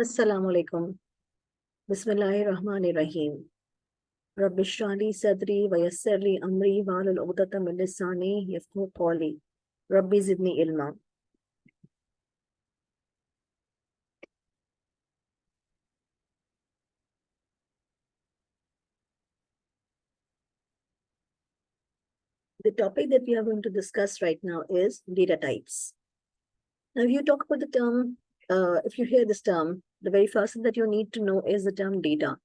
Assalamu alaikum. Bismillahirrahmanirrahim. Rabbi shrah li sadri wa yassir li amri wahlul 'uqdatam min lisani yafqahu qawli. Rabbi zidni ilma. The topic that we are going to discuss right now is data types. Now, if you talk about the term, if you hear this term, the very first thing that you need to know is the term data.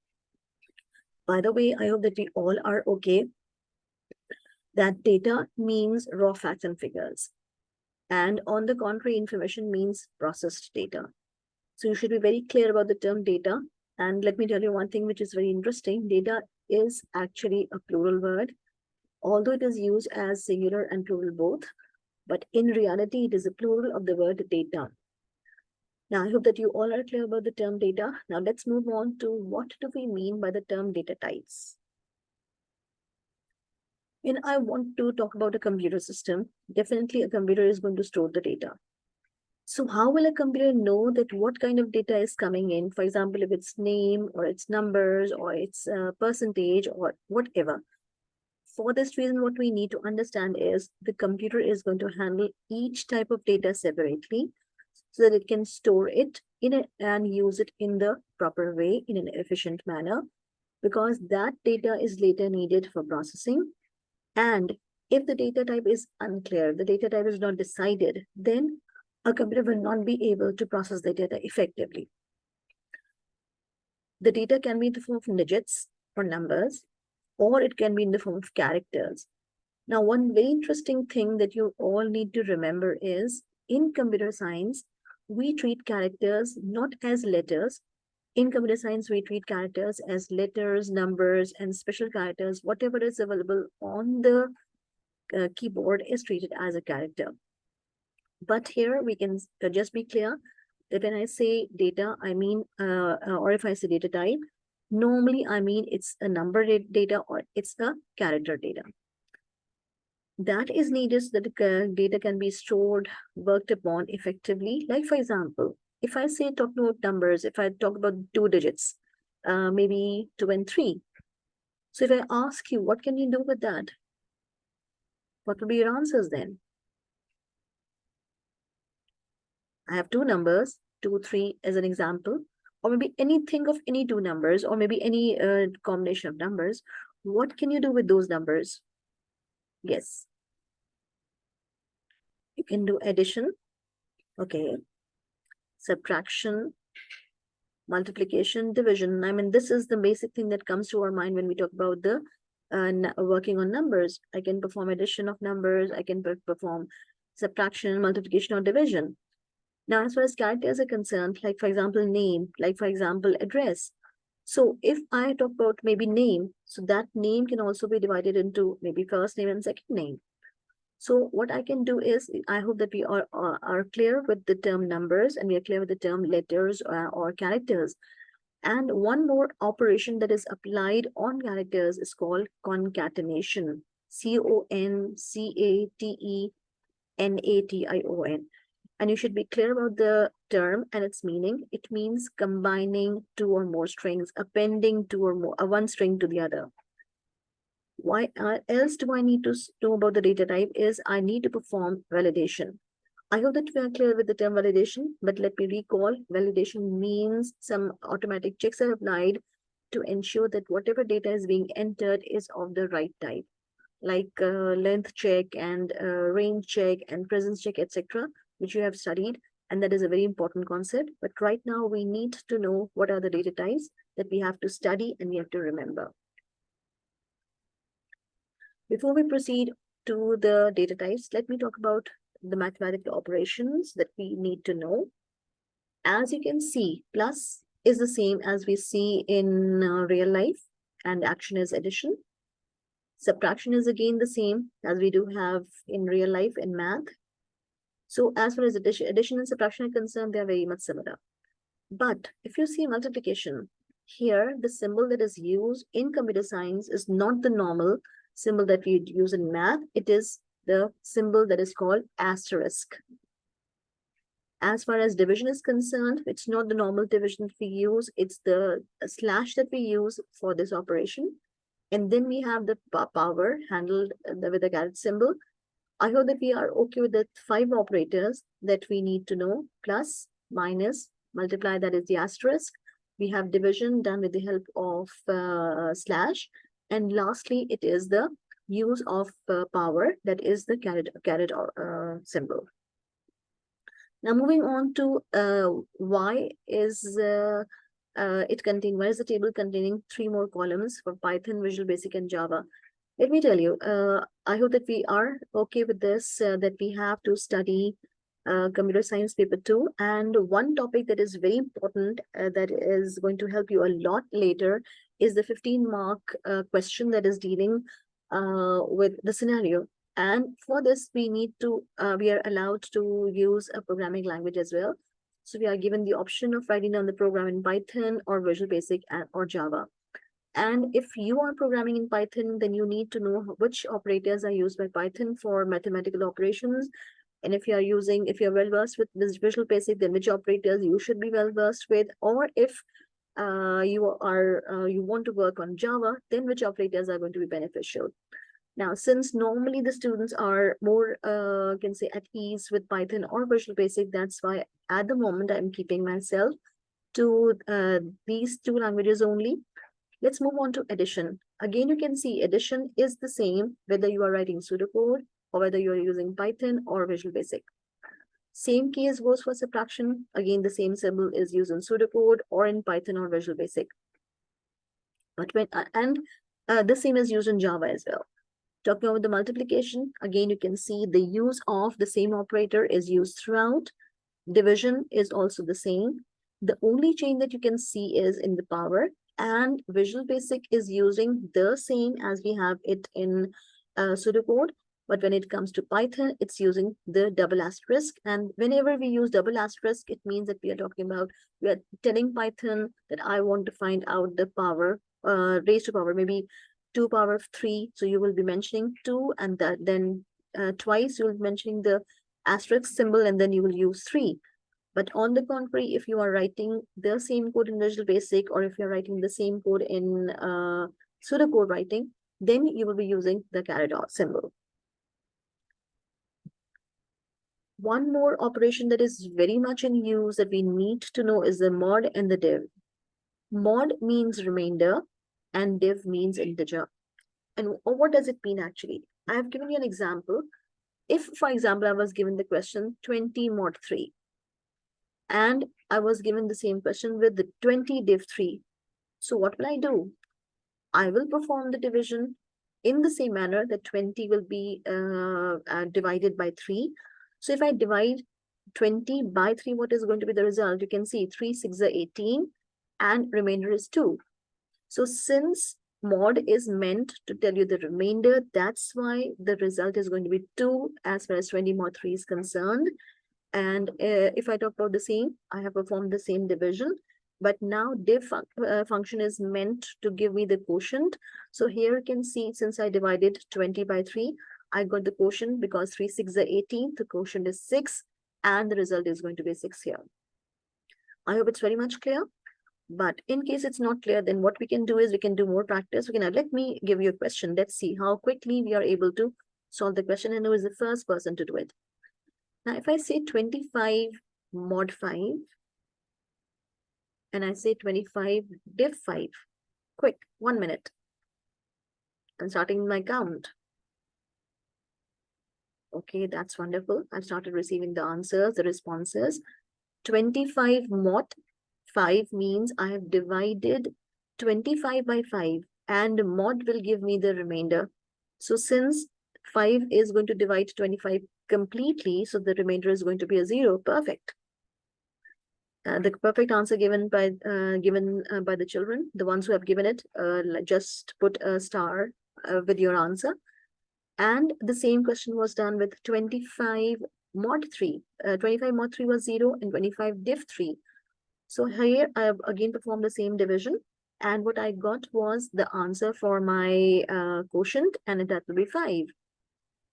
By the way, I hope that we all are okay. That data means raw facts and figures. And on the contrary, information means processed data. So you should be very clear about the term data. And let me tell you one thing which is very interesting. Data is actually a plural word, although it is used as singular and plural both. But in reality, it is a plural of the word data. Now, I hope that you all are clear about the term data. Now, let's move on to what do we mean by the term data types. When I want to talk about a computer system, definitely a computer is going to store the data. So how will a computer know that what kind of data is coming in? For example, if it's name or it's numbers or it's percentage or whatever. For this reason, what we need to understand is the computer is going to handle each type of data separately so that it can store it and use it in the proper way in an efficient manner, because that data is later needed for processing. And if the data type is unclear, the data type is not decided, then a computer will not be able to process the data effectively. The data can be in the form of digits or numbers, or it can be in the form of characters. Now, one very interesting thing that you all need to remember is in computer science, we treat characters not as letters. In computer science, we treat characters as letters, numbers, and special characters. Whatever is available on the keyboard is treated as a character. But here we can just be clear that when I say data, I mean, or if I say data type, normally I mean it's a number data or it's a character data. That is needed so that the data can be stored, worked upon effectively. Like, for example, if I say talk about numbers, if I talk about 2 digits, maybe 2 and 3. So if I ask you, what can you do with that? What will be your answers then? I have 2 numbers, 2, 3 as an example, or maybe anything of any 2 numbers, or maybe any combination of numbers. What can you do with those numbers? Yes. You can do addition, okay, subtraction, multiplication, division. I mean, this is the basic thing that comes to our mind when we talk about the working on numbers. I can perform addition of numbers. I can perform subtraction, multiplication, or division. Now, as far as characters are concerned, like for example, name, like for example, address. So if I talk about maybe name, so that name can also be divided into maybe first name and second name. So what I can do is, I hope that we are clear with the term numbers and we are clear with the term letters or characters. And one more operation that is applied on characters is called concatenation. CONCATENATION. And you should be clear about the term and its meaning. It means combining 2 or more strings, appending 2 or more, one string to the other. Why else do I need to know about the data type is I need to perform validation. I hope that we are clear with the term validation, but let me recall, validation means some automatic checks are applied to ensure that whatever data is being entered is of the right type, like length check and range check and presence check, etc., which you have studied. And that is a very important concept. But right now we need to know what are the data types that we have to study and we have to remember. Before we proceed to the data types, let me talk about the mathematical operations that we need to know. As you can see, plus is the same as we see in real life, and action is addition. Subtraction is again the same as we do have in real life in math. So as far as addition and subtraction are concerned, they are very much similar. But if you see multiplication, here the symbol that is used in computer science is not the normal symbol that we use in math. It is the symbol that is called asterisk. As far as division is concerned, it's not the normal division that we use, it's the slash that we use for this operation. And then we have the power handled with the caret symbol. I hope that we are okay with the 5 operators that we need to know: plus, minus, multiply, that is the asterisk. We have division done with the help of slash. And lastly, it is the use of power, that is the caret symbol. Now moving on to why is the table containing 3 more columns for Python, Visual Basic, and Java? Let me tell you, I hope that we are okay with this, that we have to study computer science paper 2. And one topic that is very important that is going to help you a lot later is the 15-mark question that is dealing with the scenario. And for this, we are allowed to use a programming language as well. So we are given the option of writing down the program in Python or Visual Basic or Java. And if you are programming in Python, then you need to know which operators are used by Python for mathematical operations. And if you're well versed with this Visual Basic, then which operators you should be well versed with. Or if you want to work on Java, then which operators are going to be beneficial. Now, since normally the students are more, can say, at ease with Python or Visual Basic, that's why at the moment I'm keeping myself to these 2 languages only. Let's move on to addition. Again, you can see addition is the same whether you are writing pseudocode or whether you are using Python or Visual Basic. Same case goes for subtraction. Again, the same symbol is used in pseudocode or in Python or Visual Basic. But the same is used in Java as well. Talking about the multiplication, again, you can see the use of the same operator is used throughout. Division is also the same. The only change that you can see is in the power, and Visual Basic is using the same as we have it in pseudocode. But when it comes to Python, it's using the double asterisk. And whenever we use double asterisk, it means that we are telling Python that I want to find out the power, raised to power, maybe 2 power of 3. So you will be mentioning 2, and then twice you will be mentioning the asterisk symbol, and then you will use 3. But on the contrary, if you are writing the same code in Visual Basic, or if you're writing the same code in pseudocode writing, then you will be using the caret symbol. One more operation that is very much in use that we need to know is the mod and the div. Mod means remainder and div means integer. And what does it mean actually? I have given you an example. If, for example, I was given the question 20 mod 3, and I was given the same question with the 20 div 3. So what will I do? I will perform the division in the same manner that 20 will be divided by 3. So if I divide 20 by 3, what is going to be the result? You can see 3 6 are 18 and remainder is 2. So since mod is meant to tell you the remainder, that's why the result is going to be 2 as far as 20 mod 3 is concerned. And if I talk about the same, I have performed the same division, but now div function is meant to give me the quotient. So here you can see, since I divided 20 by 3, I got the quotient because 3 6 are 18, the quotient is 6, and the result is going to be 6 here. I hope it's very much clear. But in case it's not clear, then what we can do is we can do more practice. Let me give you a question. Let's see how quickly we are able to solve the question and who is the first person to do it. Now, if I say 25 mod 5, and I say 25 div 5, quick, 1 minute. I'm starting my count. Okay, that's wonderful. I've started receiving the answers, the responses. 25 mod 5 means I have divided 25 by 5, and mod will give me the remainder. So since 5 is going to divide 25 completely, so the remainder is going to be a 0. Perfect. The perfect answer given by the children, the ones who have given it, just put a star with your answer. And the same question was done with 25 mod 3. 25 mod 3 was 0 and 25 div 3. So here I have again performed the same division, and what I got was the answer for my quotient, and that will be 5.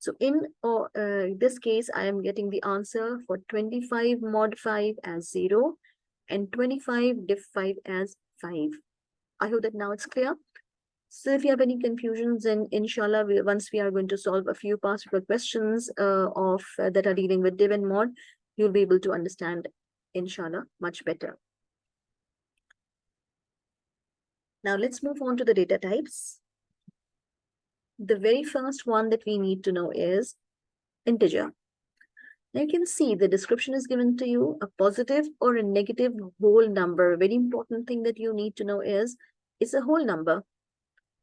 So in this case, I am getting the answer for 25 mod 5 as 0 and 25 diff 5 as 5. I hope that now it's clear. So if you have any confusions, then inshallah, once we are going to solve a few past paper questions that are dealing with div and mod, you'll be able to understand, inshallah, much better. Now let's move on to the data types. The very first one that we need to know is integer. Now you can see the description is given to you, a positive or a negative whole number. Very important thing that you need to know is, it's a whole number.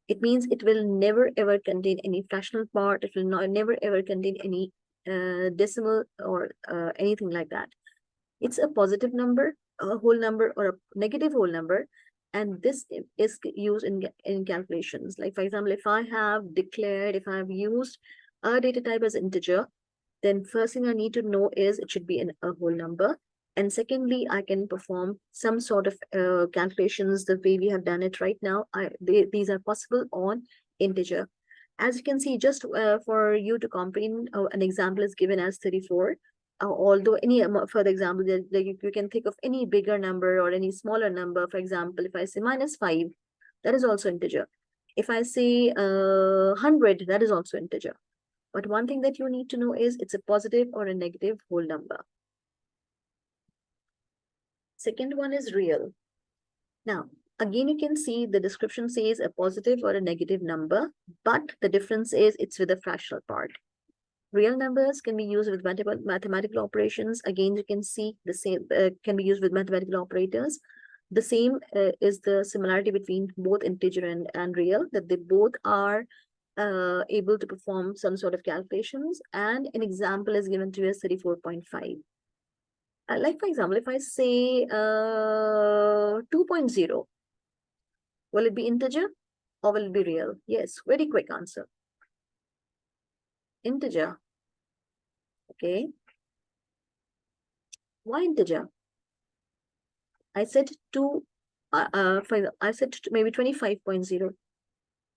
It means it will never ever contain any fractional part. It will never ever contain any decimal or anything like that. It's a positive number, a whole number, or a negative whole number. And this is used in calculations. Like, for example, if I have used a data type as integer, then first thing I need to know is it should be a whole number. And secondly, I can perform some sort of calculations the way we have done it right now. These are possible on integer. As you can see, just for you to comprehend, an example is given as 34. Although any further example, you can think of any bigger number or any smaller number. For example, if I say -5, that is also integer. If I say 100, that is also integer. But one thing that you need to know is it's a positive or a negative whole number. Second one is real. Now, again, you can see the description says a positive or a negative number, but the difference is it's with a fractional part. Real numbers can be used with mathematical operations. Again, you can see the same can be used with mathematical operators. The same is the similarity between both integer and real, that they both are able to perform some sort of calculations. And an example is given to you as 34.5. Like, for example, if I say 2.0, will it be integer or will it be real? Yes, very quick answer. Integer. Okay. Why integer? I said I said maybe 25.0.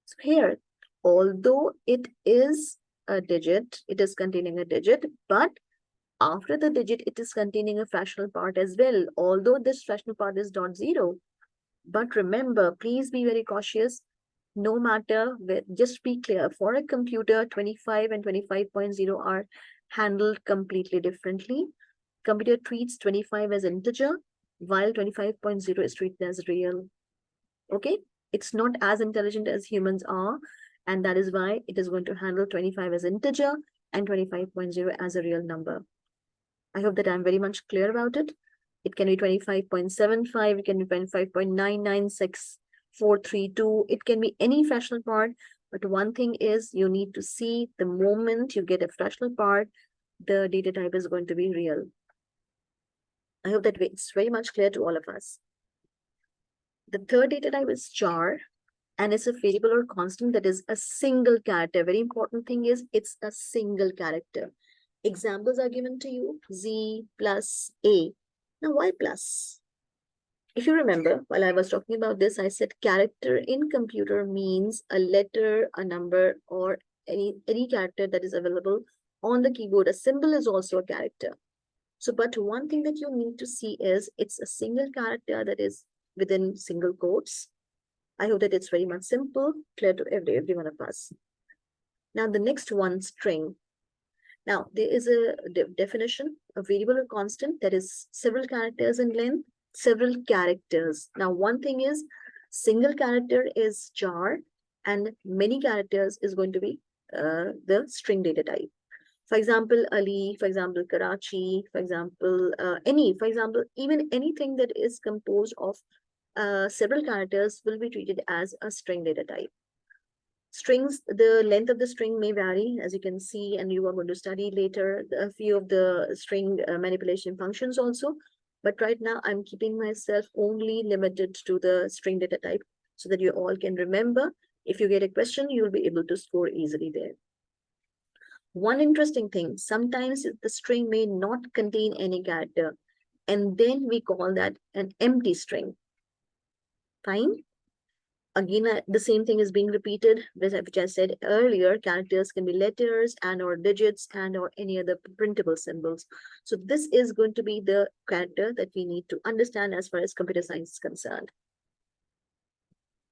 So here, although it is a digit, it is containing a digit, but after the digit, it is containing a fractional part as well, although this fractional part is not 0. But remember, please be very cautious. No matter where, just be clear. For a computer, 25 and 25.0 are handled completely differently. Computer treats 25 as integer, while 25.0 is treated as real. Okay? It's not as intelligent as humans are, and that is why it is going to handle 25 as integer and 25.0 as a real number. I hope that I'm very much clear about it. It can be 25.75, it can be 25.996432. It can be any fractional part, but one thing is you need to see the moment you get a fractional part, the data type is going to be real. I hope that it's very much clear to all of us. The third data type is char, and it's a variable or constant that is a single character. Very important thing is it's a single character. Examples are given to you, Z plus A. Now, why plus? If you remember, while I was talking about this, I said character in computer means a letter, a number, or any character that is available on the keyboard. A symbol is also a character. So, but one thing that you need to see is it's a single character that is within single quotes. I hope that it's very much simple, clear to every one of us. Now, the next one, string. Now, there is a definition, a variable or constant that is several characters in length, several characters. Now, one thing is single character is char and many characters is going to be the string data type. For example, Ali, for example, Karachi, for example, even anything that is composed of several characters will be treated as a string data type. Strings, the length of the string may vary, as you can see, and you are going to study later a few of the string manipulation functions also. But right now, I'm keeping myself only limited to the string data type so that you all can remember. If you get a question, you'll be able to score easily there. One interesting thing, sometimes the string may not contain any character, and then we call that an empty string. Fine? Again, the same thing is being repeated, which I said earlier. Characters can be letters and or digits and or any other printable symbols. So this is going to be the character that we need to understand as far as computer science is concerned.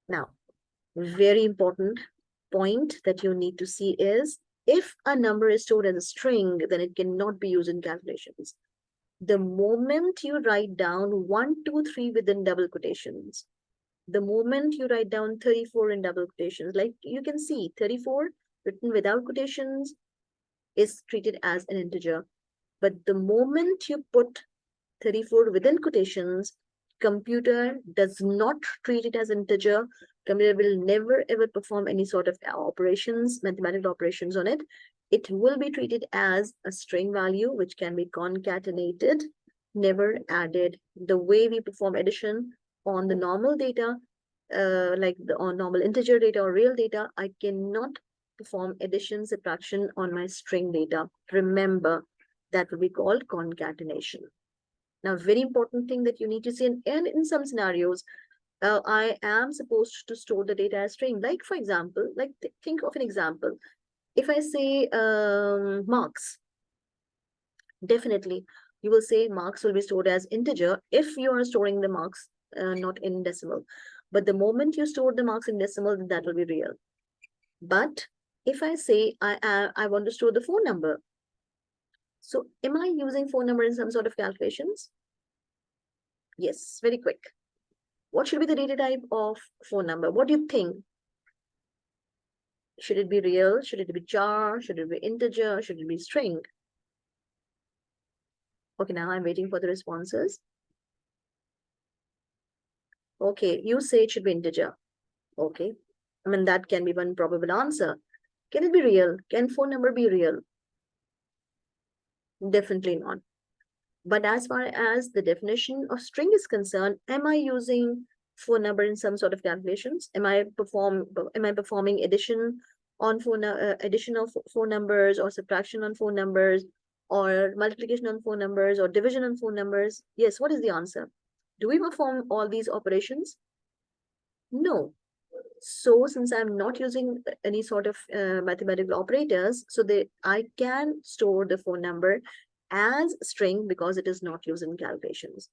Now, very important point that you need to see is, if a number is stored as a string, then it cannot be used in calculations. The moment you write down 1, 2, 3 within double quotations, the moment you write down 34 in double quotations, like you can see 34 written without quotations is treated as an integer. But the moment you put 34 within quotations, computer does not treat it as integer. Computer will never ever perform any sort of operations, mathematical operations on it. It will be treated as a string value, which can be concatenated, never added. The way we perform addition on the normal data, on normal integer data or real data, I cannot perform addition, subtraction on my string data. Remember, that will be called concatenation. Now, very important thing that you need to see, and in some scenarios, I am supposed to store the data as string. Like, for example, think of an example. If I say marks, definitely you will say marks will be stored as integer if you are storing the marks not in decimal. But the moment you store the marks in decimal, that will be real. But if I say I want to store the phone number, so am I using phone number in some sort of calculations? Yes, very quick. What should be the data type of phone number? What do you think? Should it be real? Should it be char? Should it be integer? Should it be string? Okay, now I'm waiting for the responses. Okay, you say it should be integer. Okay, I mean, that can be one probable answer. Can it be real? Can phone number be real? Definitely not. But as far as the definition of string is concerned, am I using phone number in some sort of calculations? Am I performing addition on addition of phone numbers, or subtraction on phone numbers, or multiplication on phone numbers, or division on phone numbers? Yes, what is the answer? Do we perform all these operations? No. So since I'm not using any sort of mathematical operators, so I can store the phone number as string because it is not used in calculations.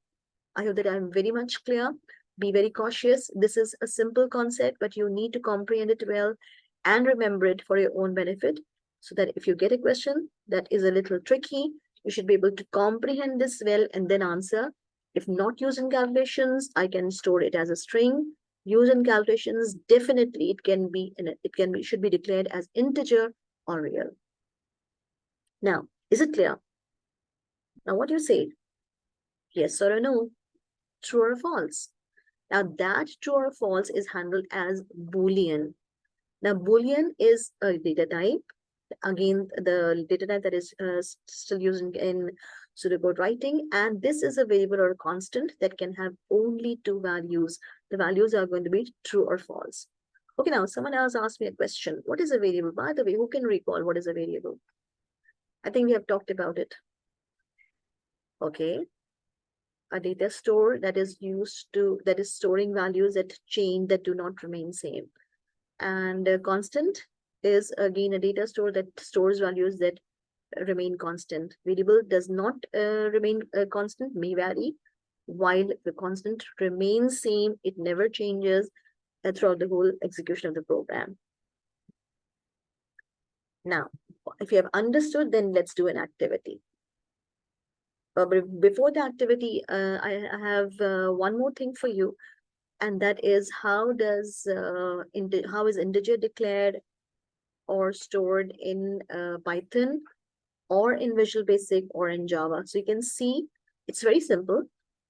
I hope that I'm very much clear. Be very cautious. This is a simple concept, but you need to comprehend it well and remember it for your own benefit, so that if you get a question that is a little tricky, you should be able to comprehend this well and then answer. If not used in calculations, I can store it as a string. Used in calculations, definitely should be declared as integer or real. Now, is it clear? Now, what do you say? Yes or no? True or false? Now, that true or false is handled as boolean. Now, boolean is a data type. Again, the data type that is still used in pseudocode writing, and this is a variable or a constant that can have only two values. The values are going to be true or false. Okay, now someone else asked me a question. What is a variable? By the way, who can recall what is a variable? I think we have talked about it. Okay. A data store that is storing values that change, that do not remain same. And a constant is again a data store that stores values that remain constant. Variable does not remain constant, may vary, while the constant remains same. It never changes throughout the whole execution of the program. Now, if you have understood, then let's do an activity. But before the activity, I have one more thing for you, and that is how is integer declared or stored in Python or in Visual Basic or in Java. So you can see it's very simple.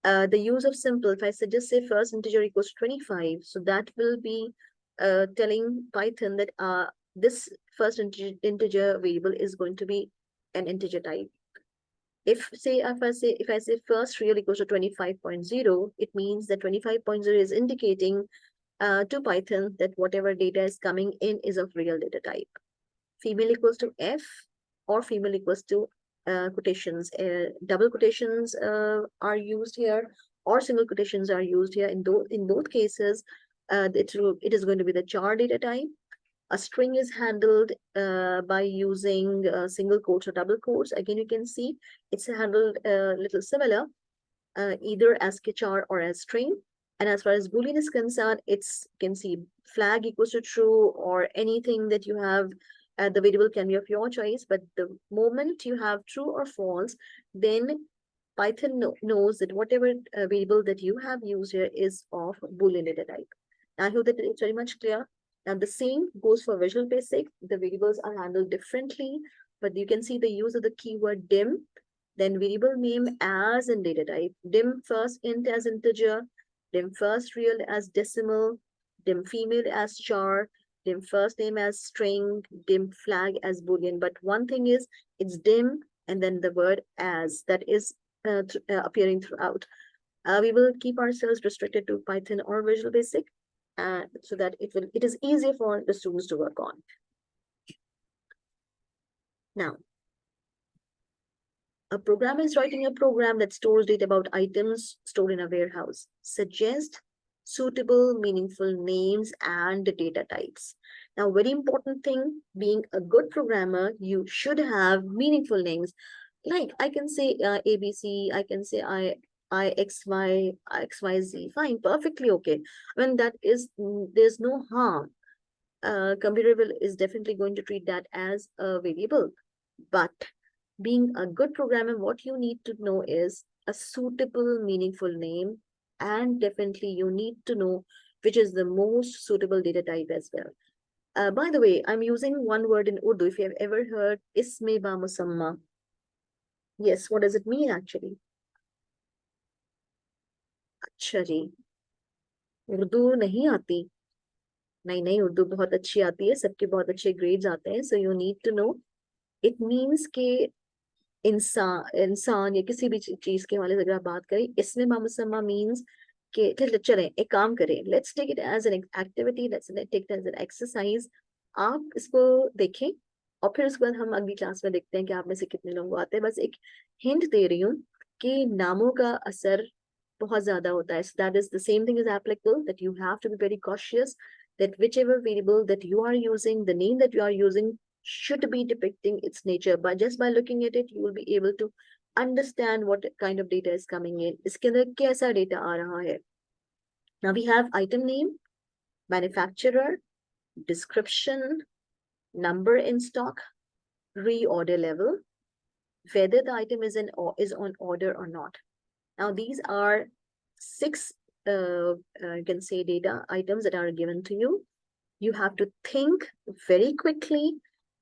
The use of simple, if I just say first integer equals 25, so that will be telling Python that this first integer variable is going to be an integer type. If I say first real equals to 25.0, it means that 25.0 is indicating to Python that whatever data is coming in is of real data type. Female equals to F, or female equals to quotations. Double quotations are used here, or single quotations are used here. In both cases, it is going to be the char data type. A string is handled by using single quotes or double quotes. Again, you can see it's handled a little similar, either as char or as string. And as far as Boolean is concerned, it's, you can see flag equals to true or anything that you have. The variable can be of your choice, but the moment you have true or false, then Python knows that whatever variable that you have used here is of Boolean data type. I hope that it's very much clear. And the same goes for Visual Basic. The variables are handled differently, but you can see the use of the keyword dim, then variable name as in data type, dim first int as integer, dim first real as decimal, dim female as char, dim first name as string, dim flag as Boolean. But one thing is, it's dim and then the word as, that is appearing throughout. We will keep ourselves restricted to Python or Visual Basic, so that it is easier for the students to work on. Now, a programmer is writing a program that stores data about items stored in a warehouse. Suggest suitable, meaningful names and data types. Now, very important thing, being a good programmer, you should have meaningful names. Like I can say ABC, I can say IXY, XYZ, fine, perfectly okay. When that is, there's no harm. Computer is definitely going to treat that as a variable. But being a good programmer, what you need to know is a suitable, meaningful name, and definitely you need to know which is the most suitable data type as well. By the way, I'm using one word in Urdu. If you have ever heard isme ba musamma. Yes, what does it mean actually? अच्छा जी, उर्दू नहीं आती? नहीं, उर्दू बहुत अच्छी आती है, सबके बहुत अच्छे ग्रेड्स आते हैं. So you need to know, it means के इंसान या किसी भी चीज के हवाले से अगर आप बात करें, इसमें मामुसम्मा मीन्स कि चलें एक काम करें, let's take it as an activity, let's take it as an exercise. आप इसको देखें और फिर उसके बाद हम अगली क्लास में देखते हैं कि आप में से कितने लोग आते हैं. बस एक हिंट दे रही हूँ कि नामों का असर बहुत ज्यादा होता है. So that is the same thing is applicable, that you have to be very cautious that whichever variable that you are using, the name that you are using should be depicting its nature. But just by looking at it, you will be able to understand what kind of data is coming in. इसके अंदर कैसा data आ रहा है. Now we have item name, manufacturer, description, number in stock, reorder level, whether the item is on order or not. Now these are 6 you can say data items that are given to you. You have to think very quickly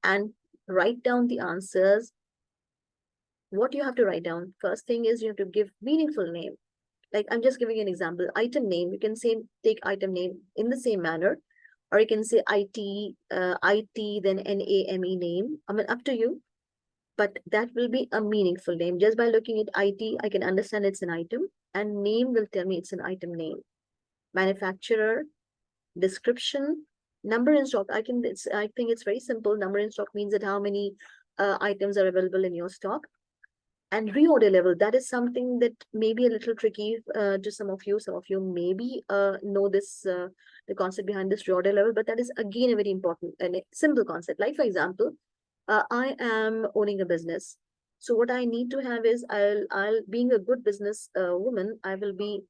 and write down the answers. What you have to write down? First thing is you have to give meaningful name. Like I'm just giving an example. Item name, you can say take item name in the same manner, or you can say IT, then NAME name. I mean, up to you. But that will be a meaningful name. Just by looking at IT, I can understand it's an item, and name will tell me it's an item name. Manufacturer, description, number in stock. I think it's very simple. Number in stock means that how many items are available in your stock. And reorder level, that is something that may be a little tricky to some of you. Some of you maybe know this, the concept behind this reorder level, but that is again a very important and simple concept. Like for example, I am owning a business. So what I need to have is I'll being a good business woman, I will be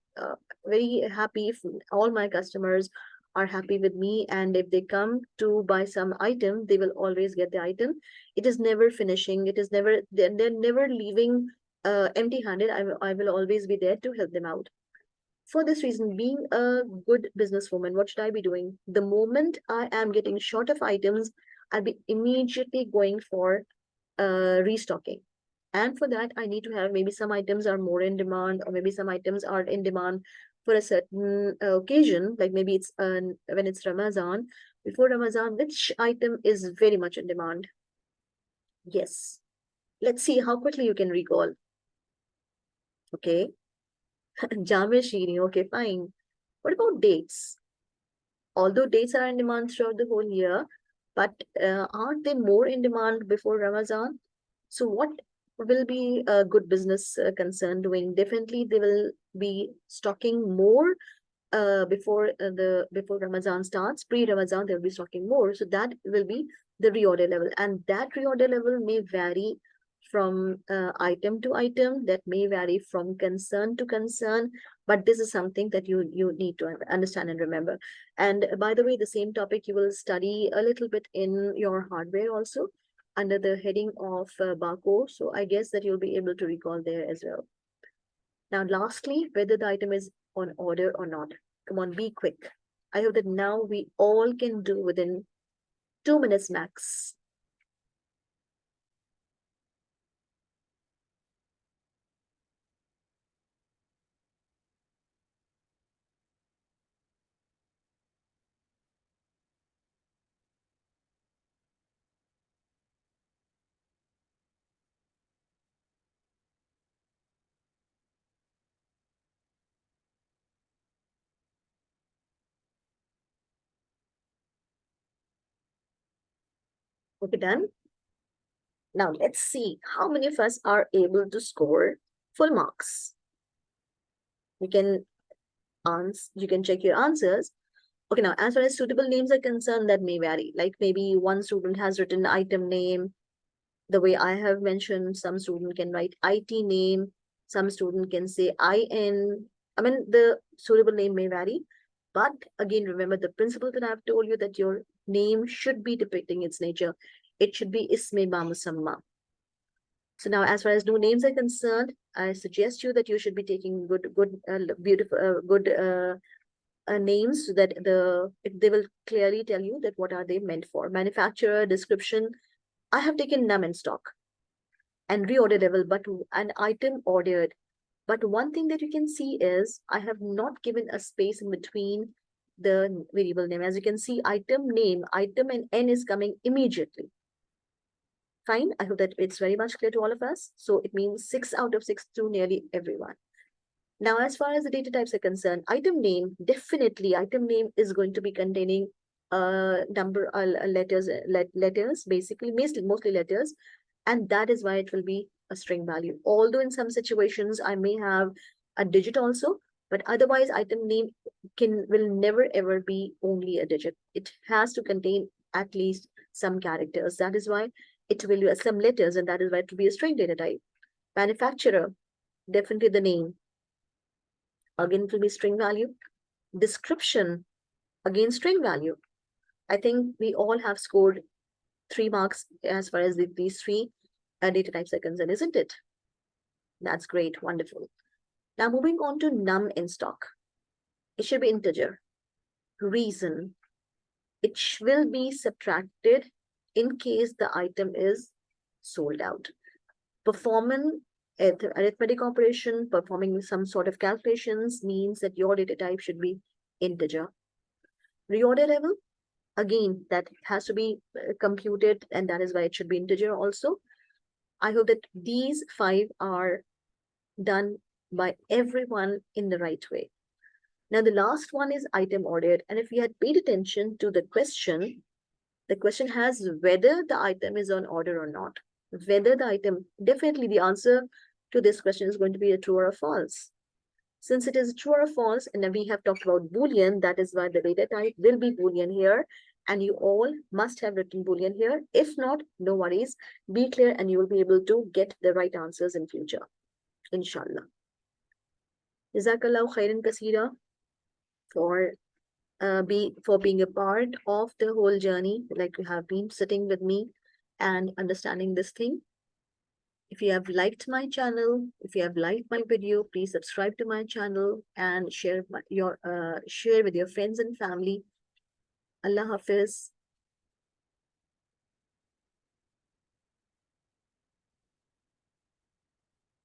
very happy if all my customers are happy with me, and if they come to buy some item, they will always get the item. It is never finishing. It is never, they're never leaving empty-handed. I will always be there to help them out. For this reason, being a good businesswoman, what should I be doing? The moment I am getting short of items, I'll be immediately going for restocking. And for that, I need to have maybe some items are more in demand, or maybe some items are in demand for a certain occasion, like maybe it's when it's Ramadan. Before Ramadan, which item is very much in demand? Yes. Let's see how quickly you can recall. Okay. Jame Shiri, okay, fine. What about dates? Although dates are in demand throughout the whole year, but aren't they more in demand before Ramadan? So what will be a good business concern doing? Definitely they will be stocking more before Ramadan starts, pre-Ramadan, they'll be stocking more. So that will be the reorder level. And that reorder level may vary from item to item, that may vary from concern to concern, but this is something that you need to understand and remember. And by the way, the same topic you will study a little bit in your hardware also under the heading of barcode. So I guess that you'll be able to recall there as well. Now, lastly, whether the item is on order or not. Come on, be quick. I hope that now we all can do within 2 minutes max. Okay, done. Now let's see how many of us are able to score full marks. You can check your answers. Okay, now as far as suitable names are concerned, that may vary. Like maybe one student has written item name, the way I have mentioned. Some student can write IT name, some student can say IN. I mean, the suitable name may vary, but again, remember the principle that I've told you, that your name should be depicting its nature. It should be isme ba musamma. So now, as far as new names are concerned, I suggest you that you should be taking good names, so that they will clearly tell you that what are they meant for. Manufacturer, description. I have taken num in stock and reorder level, but an item ordered. But one thing that you can see is I have not given a space in between the variable name. As you can see, item name, item and N is coming immediately. Fine. I hope that it's very much clear to all of us. So it means 6 out of 6 to nearly everyone. Now, as far as the data types are concerned, item name, definitely item name is going to be containing number letters, basically mostly letters, and that is why it will be a string value. Although in some situations I may have a digit also, but otherwise item name will never ever be only a digit. It has to contain at least some characters. That is why it will be some letters, and that is why it will be a string data type. Manufacturer, definitely the name. Again, it will be string value. Description, again, string value. I think we all have scored 3 marks as far as these 3 data types are concerned, isn't it? That's great, wonderful. Now moving on to num in stock. It should be integer. Reason, it will be subtracted in case the item is sold out. Performing arithmetic operation, performing some sort of calculations means that your data type should be integer. Reorder level, again, that has to be computed, and that is why it should be integer also. I hope that these 5 are done by everyone in the right way. Now, the last one is item ordered. And if we had paid attention to the question has whether the item is on order or not. Whether the item, definitely the answer to this question is going to be a true or a false. Since it is true or false, and we have talked about boolean, that is why the data type will be boolean here. And you all must have written boolean here. If not, no worries. Be clear and you will be able to get the right answers in future. Inshallah. Jazakallah khairan kaseera for being a part of the whole journey, like you have been sitting with me and understanding this thing. If you have liked my channel, if you have liked my video, please subscribe to my channel and share with your friends and family. Allah Hafiz.